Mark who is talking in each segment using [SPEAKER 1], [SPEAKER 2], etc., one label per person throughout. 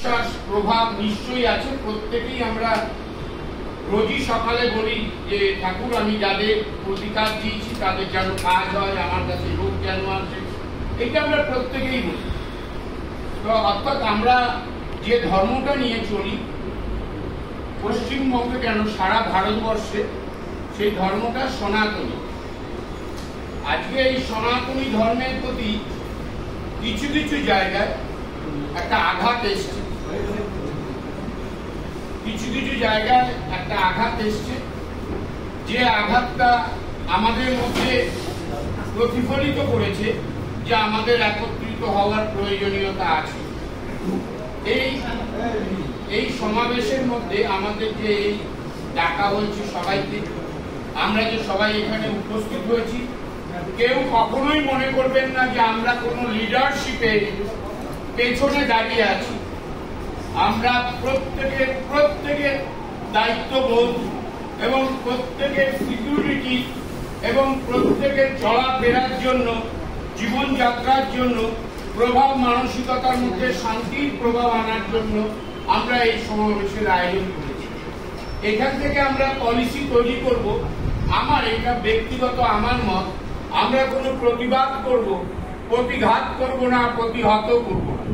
[SPEAKER 1] বিশ্বাস প্রভাব নিশ্চয়ই আছে। প্রত্যেকেই আমরা রোজই সকালে বলি যে ঠাকুর আমি যাদের প্রতিকার দিয়েছি তাদের যেন কাজ হয়, আমার কাছে রোগ যেন আসে, এটা আমরা প্রত্যেকেই বলি। তো অর্থাৎ আমরা যে ধর্মটা নিয়ে চলি পশ্চিমবঙ্গে কেন সারা ভারতবর্ষে, সেই ধর্মটা সনাতনী। আজকে এই সনাতনী ধর্মের প্রতি কিছু কিছু জায়গায় একটা আঘাত এসছে, কিছু কিছু জায়গায় একটা আঘাত এসছে, যে আঘাতটা আমাদের মধ্যে প্রতিফলিত করেছে যে আমাদের একত্রিত হওয়ার প্রয়োজনীয়তা আছে। এই সমাবেশের মধ্যে আমাদের যে এই ডাকা হয়েছে সবাইকে, আমরা যে সবাই এখানে উপস্থিত হয়েছি, কেউ কখনোই মনে করবেন না যে আমরা কোনো লিডারশিপে পেছনে দাঁড়িয়ে আছি। আমরা প্রত্যেকের দায়িত্ববোধ এবং প্রত্যেকের সিকিউরিটি এবং প্রত্যেকের চলাফেরার জন্য, জীবনযাত্রার জন্য, প্রভাব মানসিকতার মধ্যে শান্তির প্রভাব আনার জন্য আমরা এই সমাবেশের আয়োজন করেছি। এখান থেকে আমরা পলিসি তৈরি করব। আমার এটা ব্যক্তিগত আমার মত, আমরা কোনো প্রতিবাদ করব, প্রতিঘাত করব না, প্রতিহত করব না।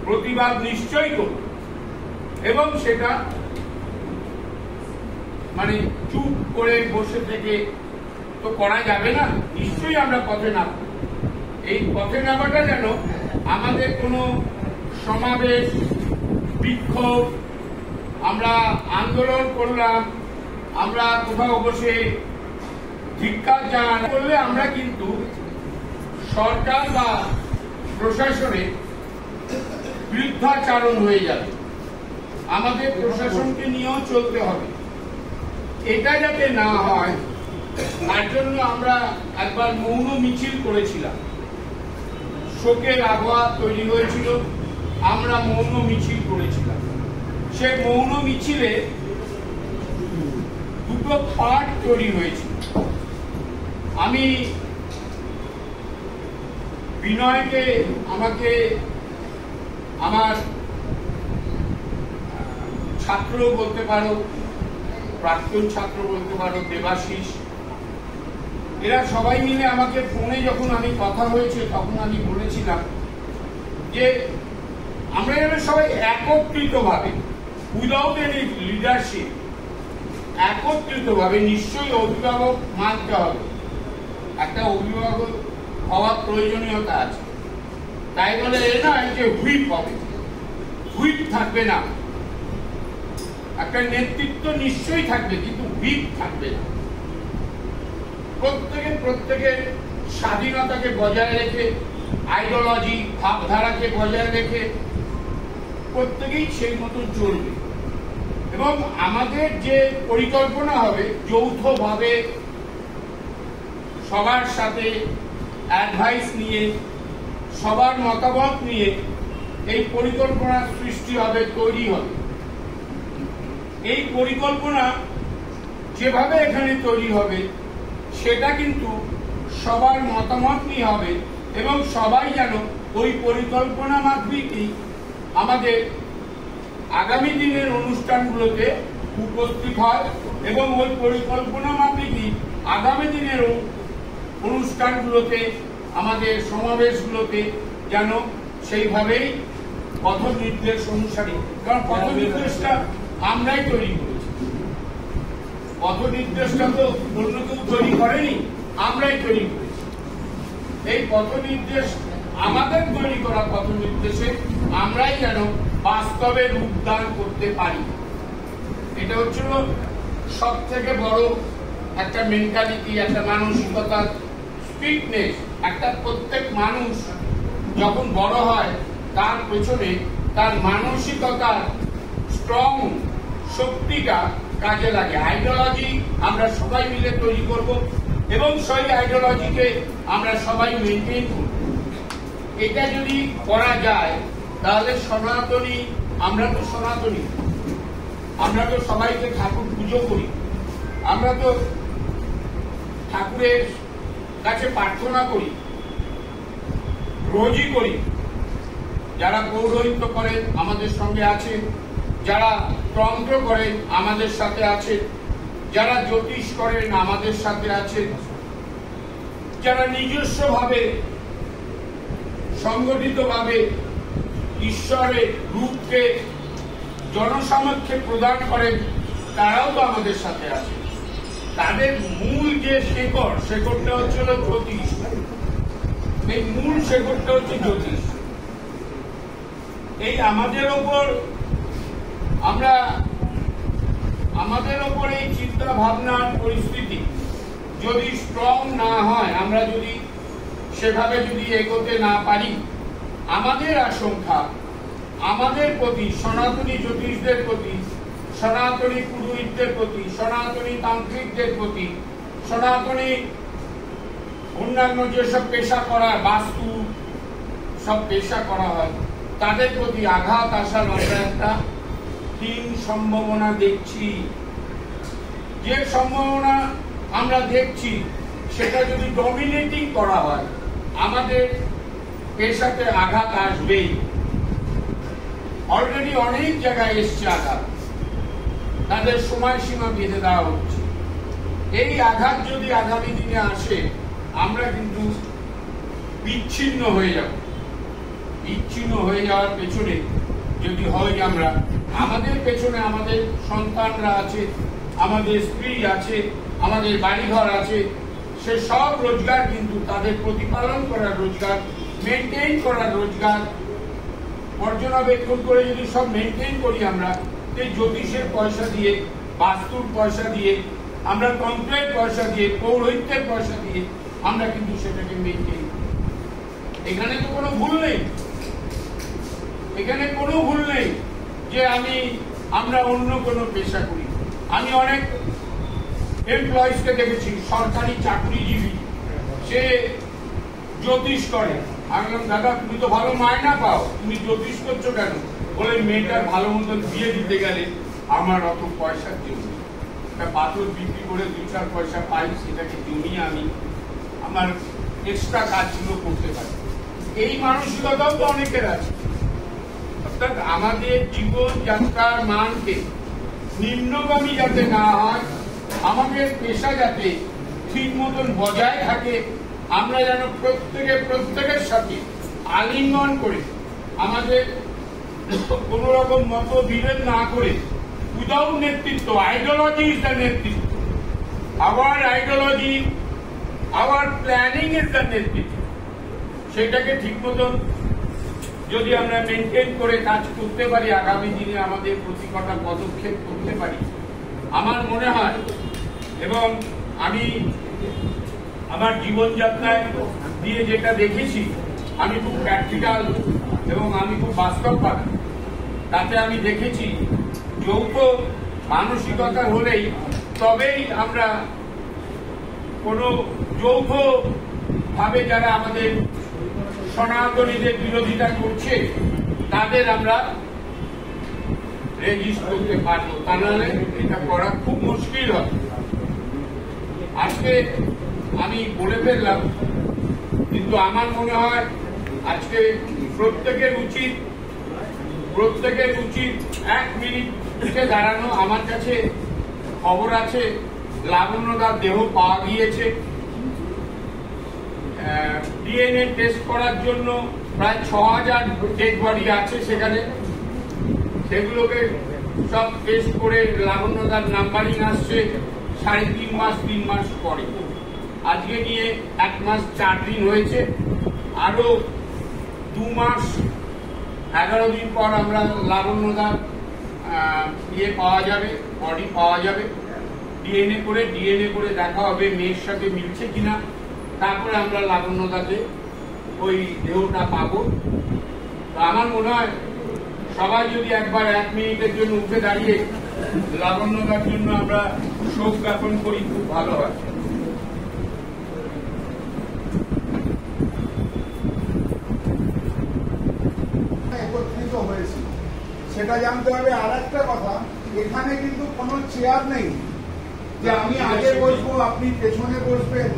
[SPEAKER 1] প্রতিবাদ নিশ্চয়ই করব এবং সেটা মানে চুপ করে বসে থেকে তো করা যাবে না, নিশ্চয়ই আমরা পথে নামব। এই পথে নামাটা যেন আমাদের কোনো সমাবেশ, বিক্ষোভ, আমরা আন্দোলন করলাম, আমরা কোথাও বসে ধিক্কার জানান করলে আমরা কিন্তু সরকার বা প্রশাসনের বিরুদ্ধাচারণ হয়ে যাবে। আমাদের প্রশাসনকে নিয়েও চলতে হবে। এটা যাতে না হয় তার জন্য আমরা একবার মৌন মিছিল করেছিলাম। শোকের আবহাওয়া তৈরি হয়েছিল, আমরা মৌন মিছিল করেছিলাম। সেই মৌন মিছিলে দুটো পার্ট তৈরি হয়েছিল। আমি বিনয়কে, আমাকে আমার ছাত্র বলতে পারো, প্রাক্তন ছাত্র বলতে পারো, দেবাশিস, এরা সবাই মিলে আমাকে ফোনে যখন আমি কথা হয়েছে তখন আমি বলেছিলাম যে আমরা যেন সবাই একত্রিতভাবে, উইদাউট এনি লিডারশিপ, একত্রিতভাবে, নিশ্চয়ই অভিভাবক মানতে হবে, একটা অভিভাবক হওয়ার প্রয়োজনীয়তা আছে। তাই বলে এ নয় যে হুইপ হবে, হুইপ থাকবে না। একটা নেতৃত্ব নিশ্চয়ই থাকবে, কিন্তু হুইপ থাকবে না। প্রত্যেকের স্বাধীনতাকে বজায় রেখে, আইডিওলজি, ভাবধারাকে বজায় রেখে প্রত্যেকেই সেই মতো চলবে। এবং আমাদের যে পরিকল্পনা হবে যৌথভাবে, সবার সাথে অ্যাডভাইস নিয়ে, সবার মতামত নিয়ে এই পরিকল্পনার সৃষ্টি হবে, তৈরি হবে। এই পরিকল্পনা যেভাবে এখানে তৈরি হবে সেটা কিন্তু সবার মতামত নিয়ে হবে এবং সবাই যেন ওই পরিকল্পনা মাফিকই আমাদের আগামী দিনের অনুষ্ঠানগুলোতে উপস্থিত হয় এবং ওই পরিকল্পনা মাফিকই আগামী দিনের অনুষ্ঠানগুলোতে, আমাদের সমাবেশগুলোতে যেন সেইভাবেই পথ নির্দেশ অনুসারে, কারণ পথ নির্দেশটা আমরাই তৈরি করেছি। পথ নির্দেশটা তো অন্য কেউ তৈরি করেনি, আমরাই তৈরি করেছি। এই পথ নির্দেশ, আমাদের তৈরি করা পথ নির্দেশে আমরাই যেন বাস্তবে রূপদান করতে পারি। এটা হচ্ছিল সব থেকে বড় একটা মেন্টালিটি, একটা মানসিকতার ফিটনেস। একটা প্রত্যেক মানুষ যখন বড় হয় তার পেছনে তার মানসিকতার স্ট্রং শক্তিটা কাজে লাগে। আইডিওলজি আমরা সবাই মিলে তৈরি করব এবং সেই আইডিওলজিকে আমরা সবাই মেনটেন করব। এটা যদি করা যায় তাহলে সনাতনী, আমরা তো সনাতনী, আমরা তো সবাইকে ঠাকুর পুজো করি, আমরা তো ঠাকুরের কাছে প্রার্থনা করি, রোজই করি। যারা পৌরোহিত্য করেন আমাদের সঙ্গে আছেন, যারা তন্ত্র করেন আমাদের সাথে আছেন, যারা জ্যোতিষ করেন আমাদের সাথে আছেন, যারা নিজস্বভাবে সংগঠিতভাবে ঈশ্বরের রূপকে জনসমক্ষে প্রদান করেন তারাও তো আমাদের সাথে আছে। তাদের মূল যে শেকড়টা হচ্ছে জ্যোতিষ। এই মূল শেকড়টা হচ্ছে জ্যোতিষ। এই আমাদের ওপর এই চিন্তা ভাবনার পরিস্থিতি যদি স্ট্রং না হয়, আমরা যদি সেভাবে যদি এগোতে না পারি, আমাদের আশঙ্কা আমাদের প্রতি, সনাতনী জ্যোতিষদের প্রতি, সনাতনী পুরোহিতদের প্রতি, সনাতনী তান্ত্রিকদের প্রতি, সনাতনী অন্যান্য যেসব পেশা করা, বাস্তু সব পেশা করা হয়, তাদের প্রতি আঘাত আসার আমরা একটা ক্ষীণ সম্ভাবনা দেখছি। যে সম্ভাবনা আমরা দেখছি সেটা যদি ডমিনেটিং করা হয়, আমাদের পেশাতে আঘাত আসবেই। অলরেডি অনেক জায়গায় এসছে আঘাত, তাদের সময়সীমা বেঁধে দেওয়া হচ্ছে। এই আঘাত যদি আগামী দিনে আসে, আমরা কিন্তু বিচ্ছিন্ন হয়ে যাব। বিচ্ছিন্ন হয়ে যাওয়ার পেছনে যদি হয় আমরা, আমাদের পেছনে আমাদের সন্তানরা আছে, আমাদের স্ত্রী আছে, আমাদের বাড়িঘর আছে, সে সব রোজগার কিন্তু তাদের প্রতিপালন করার রোজগার, মেনটেন করার রোজগার, পর্যবেক্ষণ করে যদি সব মেনটেন করি আমরা, এই জ্যোতিষের পয়সা দিয়ে, বাস্তুর পয়সা দিয়ে, আমরা তন্ত্রের পয়সা দিয়ে, পৌরোহিত্যের পয়সা দিয়ে আমরা কিন্তু সেটাকে মেনটেন করি। এখানে তো কোনো ভুল নেই, এখানে কোনো ভুল নেই যে আমরা অন্য কোনো পেশা করি। আমি অনেক এমপ্লয়িজকে দেখেছি, সরকারি চাকরিজীবী, সে জ্যোতিষ করে। আমি বললাম, দাদা তুমি তো ভালো মায়না পাও, তুমি জ্যোতিষ করছো কেন? বলে মেয়েটার ভালো মতন বিয়ে দিতে গেলে আমার অত পয়সার জন্য একটা পাথর বিক্রি করে 2-4 পয়সা পাই, সেটাকে জমিয়ে আমি আমার এক্সট্রা কাজগুলো করতে পারি। এই মানসিকতাও তো অনেকের আছে। অর্থাৎ আমাদের জীবনযাত্রার মানকে নিম্নগামী যাতে না হয়, আমাদের পেশা যাতে ঠিক মতন বজায় থাকে, আমরা যেন প্রত্যেকের সাথে আলিঙ্গন করে, আমাদের কোন রকম মতবিভেদ না করে, উইদাউট নেতৃত্ব, আইডিওলজি ইজ দ্য নেতৃত্ব, our ideology, our planning is the নেতৃত্ব। সেটাকে ঠিক মতন যদি আমরা মেনটেন করে কাজ করতে পারি, আগামী দিনে আমাদের প্রতি কটা পদক্ষেপ করতে পারি, আমার মনে হয়, এবং আমি আমার জীবনযাত্রায় দিয়ে যেটা দেখেছি, আমি খুব প্র্যাকটিক্যাল এবং আমি খুব বাস্তববাদী, তাতে আমি দেখেছি যৌথ মানসিকতা হলেই তবেই আমরা কোনো যৌথ ভাবে যারা আমাদের সনাতনীদের বিরোধিতা করছে তাদের আমরা রেজিস্ট করতে পারবো, তা নাহলে এটা করা খুব মুশকিল হবে। আজকে আমি বলে ফেললাম, কিন্তু আমার মনে হয় আজকে প্রত্যেকের উচিত 1 মিনিটে দাঁড়ানো। আমার কাছে খবর আছে লাবণ্যদার দেহ পাওয়া গিয়েছে, ডিএনএ টেস্ট করার জন্য প্রায় 6000 ডেড বডি আছে সেখানে, সেগুলোকে সব টেস্ট করে লাবণ্যদার নাম্বারিং আসছে 3.5 মাস পরে। আজকে নিয়ে 1 মাস 4 দিন হয়েছে, আরো 2 মাস 11 দিন পর আমরা লাবণ্যদার পাওয়া যাবে, বডি পাওয়া যাবে। ডিএনএ করে দেখা হবে মেয়ের সাথে মিলছে কিনা, তারপরে আমরা লাবণ্যদাকে ওই দেহটা পাবো। তো আমার মনে হয় সবাই যদি একবার 1 মিনিটের জন্য উঠে দাঁড়িয়ে লাবণ্যদার জন্য আমরা শোক জ্ঞাপন করি, খুব ভালো হয়।
[SPEAKER 2] একত্রিত হয়েছে সেটা জানতে হবে। আর একটা কথা, এখানে কিন্তু কোনো চেয়ার নেই যে আমি আগে বসবো আপনি পেছনে বসবেন,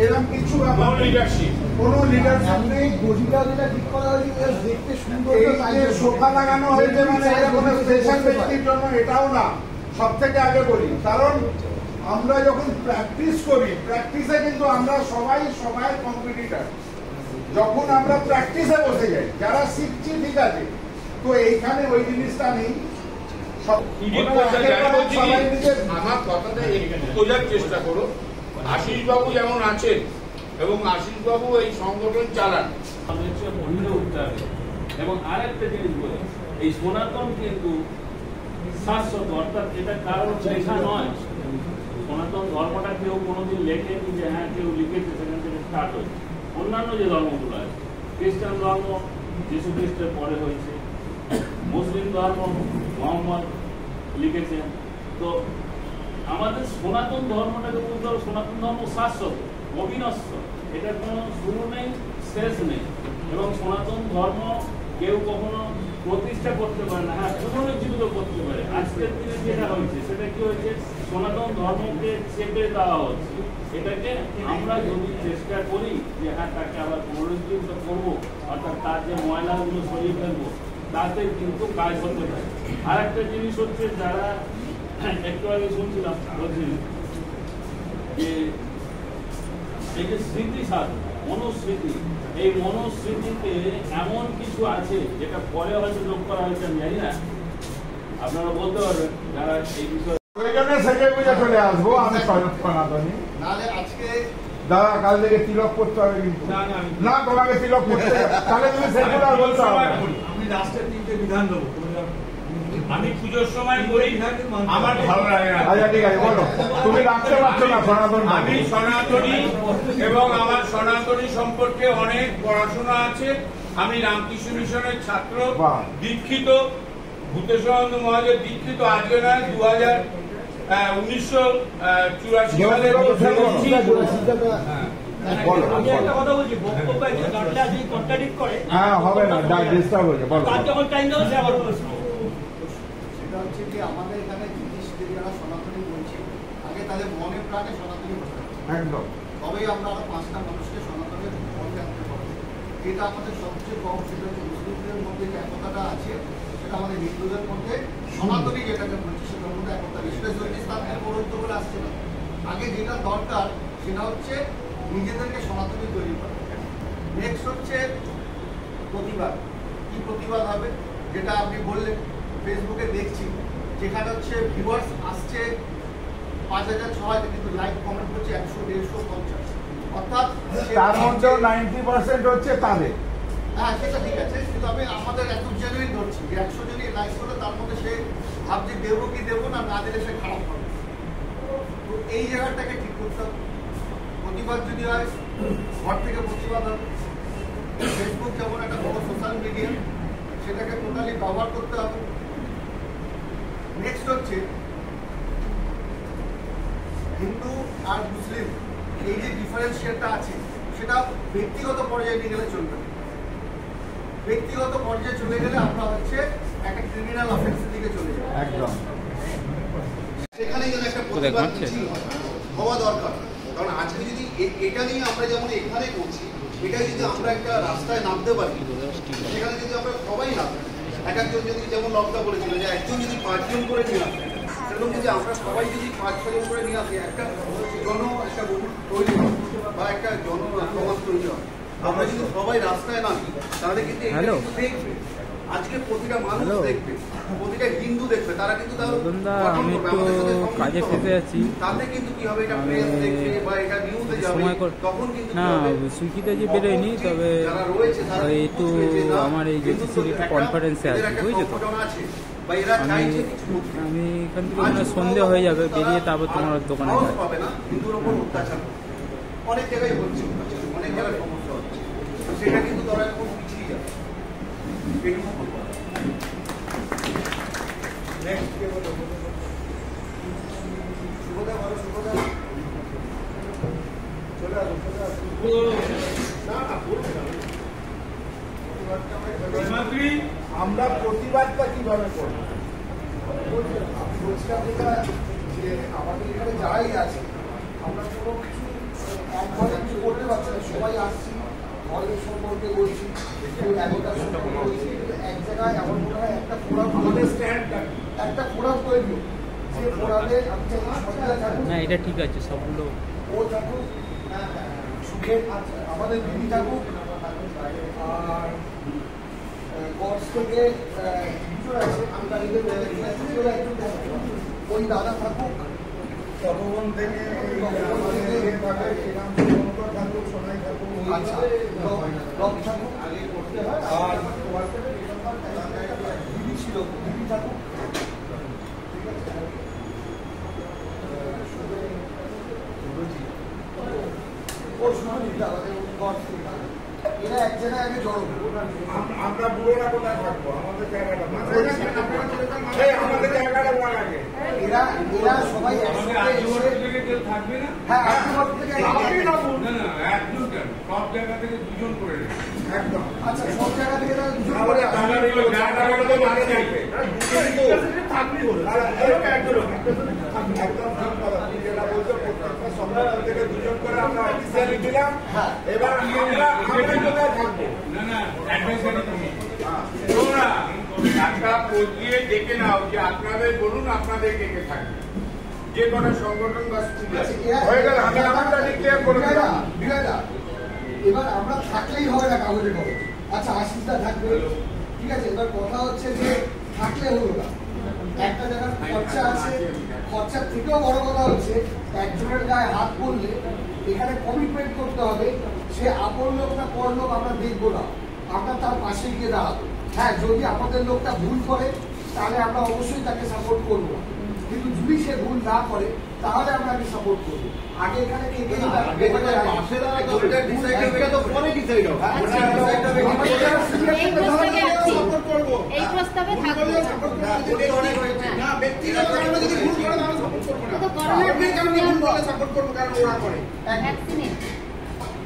[SPEAKER 2] এরকম কিছু
[SPEAKER 1] লিডারশিপ
[SPEAKER 2] কোনো লিডারশিপ নেই।
[SPEAKER 3] গদিটা যেটা ঠিক করা হয়েছে দেখতে সুন্দর,
[SPEAKER 2] এই যে সোফা লাগানো হয়েছে মানে এটা কোনো স্পেশাল ব্যক্তির জন্য এটাও না। সব থেকে আগে বলি, কারণ আমরা যখন প্র্যাকটিস করি, প্র্যাকটিসে কিন্তু আমরা সবাই সবাই কম্পিটিটর। যখন আমরা প্র্যাকটিসে বসে যাই, যারা শিখছি ঠিক আছে, তো এইখানে ওই জিনিসটা নেই।
[SPEAKER 1] আমার কথাটা বোঝার চেষ্টা করো। আশিস বাবু যেমন আছেন এবং আশিস বাবু এই সংগঠন চালান,
[SPEAKER 4] উঠতে হবে। এবং আর একটা জিনিস বলে, এই সনাতন কিন্তু শাশ্বত, অর্থাৎ এটা কারোর লেখা নয়। সনাতন ধর্মটা কেউ কোনোদিন লেখেনি যে হ্যাঁ কেউ লিখেছে সেখান থেকে স্টার্ট হয়েছে। অন্যান্য যে ধর্মগুলো আছে, খ্রিস্টান ধর্ম যীশু খ্রিস্টের পরে হয়েছে, মুসলিম ধর্ম মোহাম্মদ লিখেছেন। তো আমাদের সনাতন ধর্মটাকে বলতে হবে সনাতন ধর্ম শাশ্বত, অবিনশ্বর, এটার কোনো শুরু নেই শেষ নেই। এবং সনাতন ধর্ম কেউ কখনো প্রতিষ্ঠা করতে পারে না, হ্যাঁ পুনরুজ্জীবিত করতে পারে। আজকের দিনে যেটা হয়েছে সেটা কি হয়েছে, সনাতন ধর্মকে চেপে দেওয়া হচ্ছে। এটাকে আমরা যদি চেষ্টা করি যে হ্যাঁ তাকে আবার পুনরুজ্জীবিত করবো, অর্থাৎ তার যে ময়লাগুলো সরিয়ে ফেলবো, তাতে কিন্তু কাজ হতে পারে। আর একটা জিনিস হচ্ছে, যারা একটু আগে শুনছিলাম বলছি যে এই যে স্মৃতি সাধন, মনুস্মৃতি, এই মনুস্মৃতিতে এমন কিছু আছে যেটা পরে হয়তো যোগ করা হয়েছে, আমি জানি না, আপনারা বলতে পারবেন যারা এই বিষয়ে।
[SPEAKER 2] চলে আসবো আমি সনাতনী। দাদা কাল থেকে তিলক করতে হবে কিন্তু না, তোমাকে তিলক করতে তাহলে তুমি সেকুলার বলতে হবে।
[SPEAKER 3] আমি রাষ্ট্রের 3টে বিধান দেবো,
[SPEAKER 1] আমি পুজোর সময় করি, আমার ভালো লাগে না।
[SPEAKER 2] আচ্ছা ঠিক আছে, বলো তুমি রাখতে পারছো না সনাতন।
[SPEAKER 1] আমি সনাতনী এবং আমার সনাতনী সম্পর্কে অনেক পড়াশোনা আছে। আমি রামকৃষ্ণ মিশনের ছাত্র, দীক্ষিত, ভূতেশ্বরানন্দ মহারাজের দীক্ষিত। আজকে নয়, 1984 সালে
[SPEAKER 5] আমি একটা কথা বলছি, বক্তব্য একজন গানটা যদি কন্ট্রাডিক্ট করে,
[SPEAKER 2] হ্যাঁ হবে না, ডিস্টার্ব হয়ে যাবে।
[SPEAKER 5] তার যখন টাইম দেবো সে আবার বলছে।
[SPEAKER 3] সেটা হচ্ছে কি, আমাদের এখানে জিনিসদের যারা সনাতনী বলছে, আগে তাদের মনে প্রাণে সনাতনী বলতে হবে।
[SPEAKER 2] একদম।
[SPEAKER 3] তবেই আমরা আরো 5টা মানুষকে সনাতনের পথে আনতে পারবো। যেটা আমাদের সবচেয়ে কম, সেটা হচ্ছে মুসলিমদের মধ্যে যে একতাটা আছে, সেটা আমাদের হিন্দুদের মধ্যে সনাতনী যেটাকে বলছে সেটার মধ্যে একতা নেই। সেটা জৈনিস তাদের পরন্ত করে আসছে না। আগে যেটা দরকার সেটা হচ্ছে নিজেদেরকে সনাতনী তৈরি করা। নেক্সট হচ্ছে প্রতিবাদ। কি প্রতিবাদ হবে, যেটা আপনি বললেন, ফেসবুকে দেখছি যেখানে হচ্ছে ভিউয়ার্স আসছে 5000 6000, কিন্তু লাইক কমেন্ট করছে 100 150 50। অর্থাৎ
[SPEAKER 2] তার মধ্যেও 90% হচ্ছে তাদের।
[SPEAKER 3] হ্যাঁ সেটা ঠিক আছে, কিন্তু আমি আমাদের এত জেনুইন ধরছি যে 100 জনই লাইক করে, তার মধ্যে সে ভাবছে দেবো কি দেবো না, না দিলে সে খারাপ হবে। তো এই জায়গাটাকে ঠিক করতে হবে। প্রতিবাদ যদি হয়, ঘর থেকে প্রতিবাদ হবে। ফেসবুক যেমন একটা বড় সোশ্যাল মিডিয়া, সেটাকে টোটালি ব্যবহার করতে হবে। নেক্সট হচ্ছে হিন্দু আর মুসলিম এই যে ডিফারেন্সিয়েটটা আছে, সেটা ব্যক্তিগত পর্যায়ে নিয়ে গেলে চলবে। ব্যক্তিগত পর্যায়ে চলে গেলে আমরা হচ্ছে একটা ক্রিমিনাল অফেন্সের দিকে চলে যাবো।
[SPEAKER 2] একদম।
[SPEAKER 3] সেখানে যেন একটা প্রতিবাদ মিছিল হওয়া দরকার। কারণ আজকে যদি এটা নিয়ে আমরা যেমন এখানে করছি, এটা যদি আমরা একটা রাস্তায় নামতে পারি, সেখানে যদি আমরা সবাই নামি, এক একজন যদি, যেমন লকডা বলেছিল যে একজন যদি 5 জন করে নিয়ে আসে, সেরকম যদি আমরা সবাই যদি 5-6 জন করে নিয়ে আসি, একটা একটা বহু তৈরি হয় বা একটা সমাজ তৈরি হয়। আমরা যদি সবাই রাস্তায় নামি, তাহলে কিন্তু দেখবে, আজকে প্রতিটা মানুষ দেখবে, প্রতিটা হিন্দু দেখবে, তারা কিন্তু
[SPEAKER 6] আমি একটু কাজে ফেসে যাচ্ছি,
[SPEAKER 3] তাতে কিন্তু কি হবে, এটা প্রেস দেখবে বা এটা নিউজে যাবে, তখন কিন্তু
[SPEAKER 6] না সুইগিতে যে বেরোয়নি, তবে একটু আমার এই জেসিসির একটু কনফারেন্সে আছে, বুঝছো তো। আমি এখান থেকে মানে সন্ধে হয়ে যাবে, বেরিয়ে তারপর তোমার দোকানে
[SPEAKER 3] পাবে না। হিন্দুর ওপর অত্যাচার অনেক জায়গায় হচ্ছে, অনেক জায়গায় সমস্যা হচ্ছে, সেটা কিন্তু তারা এখন পিছিয়ে যাবে। শুভদা ভালো, শুভদা চলে আসো, চলে আসো।
[SPEAKER 2] আমরা প্রতিবাদটা কিভাবে করবো বলছিলাম, যেটা যে আমাদের এখানে যারাই আছে, আমরা কোনো কিছু একবারে কিছু করতে পারছি না। সবাই আসছি,
[SPEAKER 3] ঘরের সম্পর্কে বলছি, কেউ এলাকার সম্পর্কে বলছি, এক জায়গায় আমার মনে হয় একটা ফোরাম তৈরি হোক, যে ফোরামে আমি চাই সরকার থাকুক,
[SPEAKER 6] না এটা ঠিক আছে সবগুলো
[SPEAKER 3] ও থাকুক, সুখের আমাদের দিদি থাকুক, আর গডস থেকে ওই দাদা থাকুক,
[SPEAKER 2] তখন থেকে সোনাই থাকুক,
[SPEAKER 3] আচ্ছা রক থাকুক, আর দিদি ছিল, দিদি থাকুক, ও শুধু গডস এরা এক জায়গায় আগে জড়ো।
[SPEAKER 2] আমরা বুড়োরা কোথায় থাকবো? আমাদের জায়গাটা আমাদের জায়গাটা বলা লাগে।
[SPEAKER 3] এরা সবাই একসঙ্গে
[SPEAKER 1] থাকবে না।
[SPEAKER 3] হ্যাঁ আশীর্বাদ থেকে
[SPEAKER 1] একজন কেন, সব জায়গা থেকে দুজন করে
[SPEAKER 3] একদম। আচ্ছা সব জায়গা থেকে তারা দুজন করে
[SPEAKER 2] দুজন করে আমরা অফিসিয়ালি দিলাম। এবার আমরা থাকবো
[SPEAKER 1] তোমরা একটা পৌঁছিয়ে ডেকে নাও যে আপনাদের বলুন আপনাদের কে কে থাকবে, যে কোনো সংগঠন বা স্কুল
[SPEAKER 2] হয়ে গেল। আমরা ডিক্লেয়ার করে দিলাম।
[SPEAKER 3] এবার আমরা থাকলেই হবে না কাগজে কাগজ। আচ্ছা আশিসদা থাকবে, ঠিক আছে। এবার কথা হচ্ছে যে থাকলে হলো না, একটা জায়গার খরচা আছে, খরচার থেকেও বড় কথা হচ্ছে একজনের গায়ে হাত পড়লে এখানে কমিটমেন্ট করতে হবে, সে আপন লোক না পর লোক আমরা দেখবো না, আমরা তার পাশে গিয়ে দাঁড়াবো। হ্যাঁ যদি আমাদের লোকটা ভুল করে তাহলে আমরা অবশ্যই তাকে সাপোর্ট করবো, কিন্তু যদি সে ভুল না করে তাহলে আমরা তাকে সাপোর্ট করবো। আগে এখানে কে কে
[SPEAKER 7] এই প্রস্তাবে থাকবে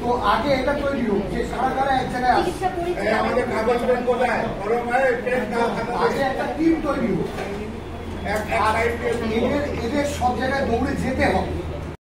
[SPEAKER 3] তো আগে এটা তৈরি হোক যে কারা কারা এক জায়গায় আছে,
[SPEAKER 2] আমাদের কাগজপত্র কোথায়
[SPEAKER 3] আগে একটা টিম তৈরি হোক, এদের সব জায়গায় দৌড়ে যেতে হবে।